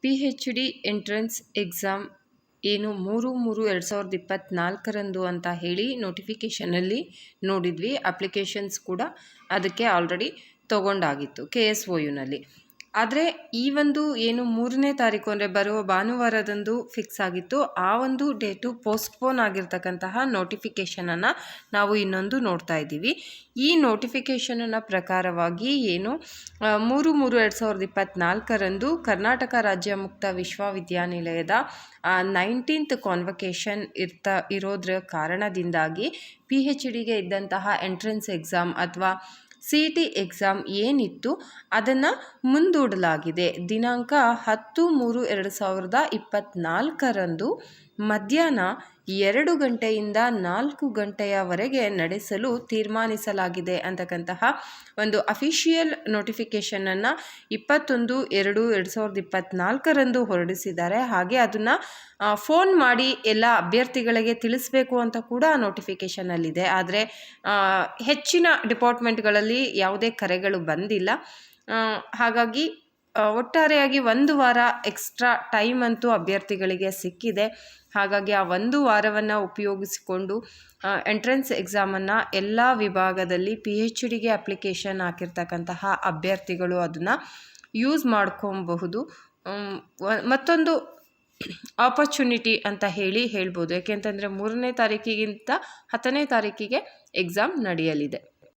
PhD entrance exam ಏನು 3/3/2024 ಅಂತ ಹೇಳಿ ನೋಟಿಫಿಕೇಷನಲ್ಲಿ ನೋಡಿದ್ವಿ. ಅಪ್ಲಿಕೇಶನ್ಸ್ ಕೂಡ ಅದಕ್ಕೆ ಆಲ್ರೆಡಿ ತೊಗೊಂಡಾಗಿತ್ತು KSOUನಲ್ಲಿ. ಆದರೆ ಈ ಒಂದು ಏನು 3ನೇ ತಾರೀಕು ಅಂದರೆ ಬರುವ ಭಾನುವಾರದಂದು ಫಿಕ್ಸ್ ಆಗಿತ್ತು, ಆ ಒಂದು ಡೇಟು ಪೋಸ್ಟ್ಪೋನ್ ಆಗಿರ್ತಕ್ಕಂತಹ ನೋಟಿಫಿಕೇಷನನ್ನು ನಾವು ಇನ್ನೊಂದು ನೋಡ್ತಾ ಇದ್ದೀವಿ. ಈ ನೋಟಿಫಿಕೇಷನನ್ನು ಪ್ರಕಾರವಾಗಿ ಏನು 3/3/2024 ಕರ್ನಾಟಕ ರಾಜ್ಯ ಮುಕ್ತ ವಿಶ್ವವಿದ್ಯಾನಿಲಯದ 19th ಕಾನ್ವಕೇಷನ್ ಇರೋದ್ರ ಕಾರಣದಿಂದಾಗಿ PhDಗೆ ಇದ್ದಂತಹ ಎಂಟ್ರೆನ್ಸ್ ಎಕ್ಸಾಮ್ ಅಥವಾ CET ಎಕ್ಸಾಮ್ ಏನಿತ್ತು ಅದನ್ನು ಮುಂದೂಡಲಾಗಿದೆ. ದಿನಾಂಕ 10/3/2024 ಮಧ್ಯಾಹ್ನ 2 ಗಂಟೆಯಿಂದ 4 ಗಂಟೆಯವರೆಗೆ ನಡೆಸಲು ತೀರ್ಮಾನಿಸಲಾಗಿದೆ ಅಂತಕ್ಕಂತಹ ಒಂದು ಅಫಿಷಿಯಲ್ ನೋಟಿಫಿಕೇಷನನ್ನು 21/2/2024 ಹೊರಡಿಸಿದ್ದಾರೆ. ಹಾಗೆ ಅದನ್ನು ಫೋನ್ ಮಾಡಿ ಎಲ್ಲ ಅಭ್ಯರ್ಥಿಗಳಿಗೆ ತಿಳಿಸ್ಬೇಕು ಅಂತ ಕೂಡ ನೋಟಿಫಿಕೇಷನಲ್ಲಿದೆ. ಆದರೆ ಹೆಚ್ಚಿನ ಡಿಪಾರ್ಟ್ಮೆಂಟ್ಗಳಲ್ಲಿ ಯಾವುದೇ ಕರೆಗಳು ಬಂದಿಲ್ಲ. ಹಾಗಾಗಿ ಒಟ್ಟಾರೆಯಾಗಿ 1 ವಾರ ಎಕ್ಸ್ಟ್ರಾ ಟೈಮ್ ಅಂತೂ ಅಭ್ಯರ್ಥಿಗಳಿಗೆ ಸಿಕ್ಕಿದೆ. ಹಾಗಾಗಿ ಆ 1 ವಾರವನ್ನು ಉಪಯೋಗಿಸಿಕೊಂಡು ಎಂಟ್ರೆನ್ಸ್ ಎಕ್ಸಾಮನ್ನು ಎಲ್ಲ ವಿಭಾಗದಲ್ಲಿ PhDಗೆ ಅಪ್ಲಿಕೇಶನ್ ಹಾಕಿರ್ತಕ್ಕಂತಹ ಅಭ್ಯರ್ಥಿಗಳು ಅದನ್ನು ಯೂಸ್ ಮಾಡ್ಕೊಬಹುದು. ಮತ್ತೊಂದು ಆಪರ್ಚುನಿಟಿ ಅಂತ ಹೇಳ್ಬೋದು. ಯಾಕೆಂತಂದರೆ 3ನೇ ತಾರೀಕಿಗಿಂತ 10ನೇ ತಾರೀಕಿಗೆ ಎಕ್ಸಾಮ್ ನಡೆಯಲಿದೆ.